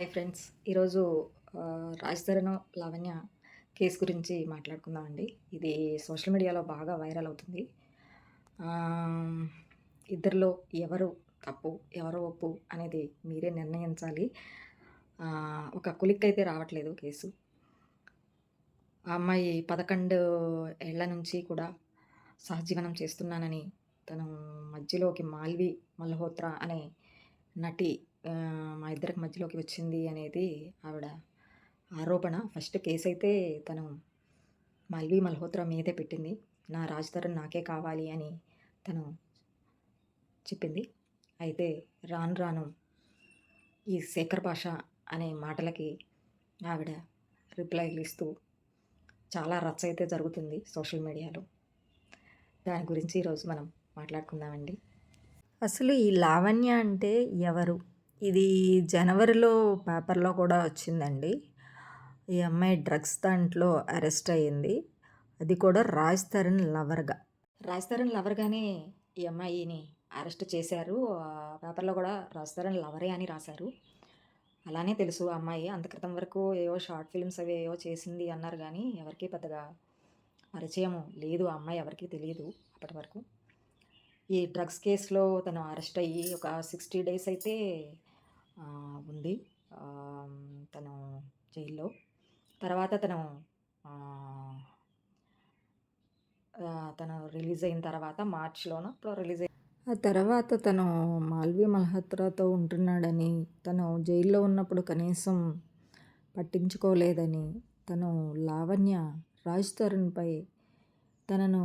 Hi friends. ఈరోజు Raj Tarun, Lavanya case గురించి మాట్లాడుకుందామండి. ఇది సోషల్ మీడియాలో బాగా వైరల్ అవుతుంది. ఆహ్, ఇద్దరిలో ఎవరు తప్పు, ఎవరు ఒప్పు అనేది మీరే నిర్ణయించాలి. ఒక కొలిక్కయితే రావట్లేదు కేసు. ఆ అమ్మాయి 11 ఏళ్ల నుంచి కూడా సహజీవనం చేస్తున్నానని, తను మధ్యలోకి మాల్వి మల్హోత్రా అనే నటి మా ఇద్దరికి మధ్యలోకి వచ్చింది అనేది ఆవిడ ఆరోపణ. ఫస్ట్ కేసయితే తను మాల్వి మల్హోత్రా మీదే పెట్టింది. నా రాజ్ తరుణ్ నాకే కావాలి అని తను చెప్పింది. అయితే రాను రాను ఈ శేఖర్ భాష అనే మాటలకి ఆవిడ రిప్లైలు ఇస్తూ చాలా రచ్చ అయితే జరుగుతుంది సోషల్ మీడియాలో. దాని గురించి ఈరోజు మనం మాట్లాడుకుందామండి. అసలు ఈ లావణ్య అంటే ఎవరు? ఇది జనవరిలో పేపర్‌లో కూడా వచ్చిందండి. ఈ అమ్మాయి డ్రగ్స్ దాంట్లో అరెస్ట్ అయ్యింది. అది కూడా రాజ్ తరుణ్ లవర్‌గా. రాజ్ తరుణ్ లవర్‌గానే ఈ అమ్మాయిని అరెస్ట్ చేశారు. పేపర్‌లో కూడా రాజ్ తరుణ్ లవరే అని రాశారు. అలానే తెలుసు ఆ అమ్మాయి. అంత క్రితం వరకు ఏవో షార్ట్ ఫిల్మ్స్ అవి ఏవో చేసింది అన్నారు గానీ, ఎవరికీ పెద్దగా పరిచయం లేదు. ఆ అమ్మాయి ఎవరికీ తెలీదు అప్పటి వరకు. ఈ డ్రగ్స్ కేసులో తను అరెస్ట్ అయ్యి ఒక 60 డేస్ అయితే ఉంది. తను జైల్లో. తర్వాత తను రిలీజ్ అయిన తర్వాత మార్చ్‌లోనో ఎప్పుడో రిలీజ్ అయ్యి ఆ తర్వాత తను మాల్వి మల్హోత్రాతో ఉంటున్నాడని, తను జైల్లో ఉన్నప్పుడు కనీసం పట్టించుకోలేదని, తను లావణ్య రాజ్ తరుణ్‌పై తనను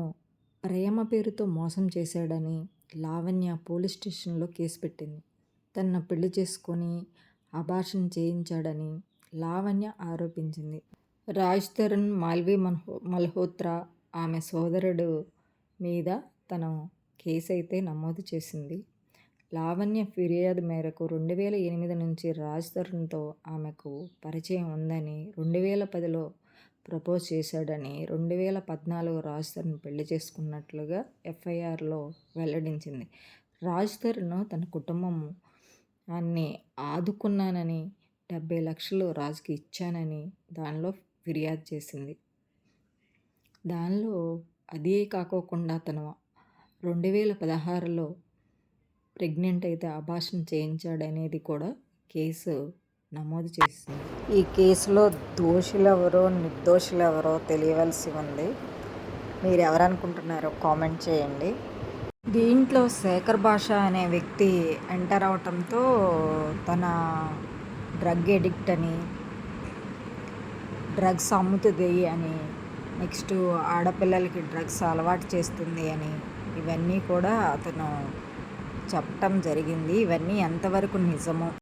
ప్రేమ పేరుతో మోసం చేశాడని లావణ్య పోలీస్ స్టేషన్‌లో కేసు పెట్టింది. తనను పెళ్లి చేసుకొని అబార్షన్ చేయించాడని లావణ్య ఆరోపించింది. రాజ్ తరుణ్, మాల్వి మల్హోత్రా ఆమె సోదరుడు మీద తను కేసైతే నమోదు చేసింది. లావణ్య ఫిర్యాదు మేరకు 2008 నుంచి రాజ్ తరుణ్‌తో ఆమెకు పరిచయం ఉందని, 2010లో ప్రపోజ్ చేశాడని, 2014 రాజ్ తరుణ్ పెళ్లి చేసుకున్నట్లుగా ఎఫ్ఐఆర్‌లో వెల్లడించింది. రాజ్ తరుణ్ తన కుటుంబాన్ని ఆదుకున్నానని, 70 లక్షలు రాజ్‌కి ఇచ్చానని దానిలో ఫిర్యాదు చేసింది. దానిలో అదే కాకోకుండా తను 2016లో ప్రెగ్నెంట్ అయితే అబార్షన్ చేయించాడనేది కూడా కేసు నమోదు చేసింది. ఈ కేసులో దోషులెవరో, నిర్దోషులెవరో తెలియవలసి ఉంది. మీరు ఎవరనుకుంటున్నారో కామెంట్ చేయండి. దీంట్లో శేఖర్ భాష అనే వ్యక్తి ఎంటర్ అవటంతో తన డ్రగ్ ఎడిక్ట్ అని, డ్రగ్స్ అమ్ముతుంది అని, నెక్స్ట్ ఆడపిల్లలకి డ్రగ్స్ అలవాటు చేస్తుంది అని, ఇవన్నీ కూడా అతను చెప్పటం జరిగింది. ఇవన్నీ ఎంతవరకు నిజమో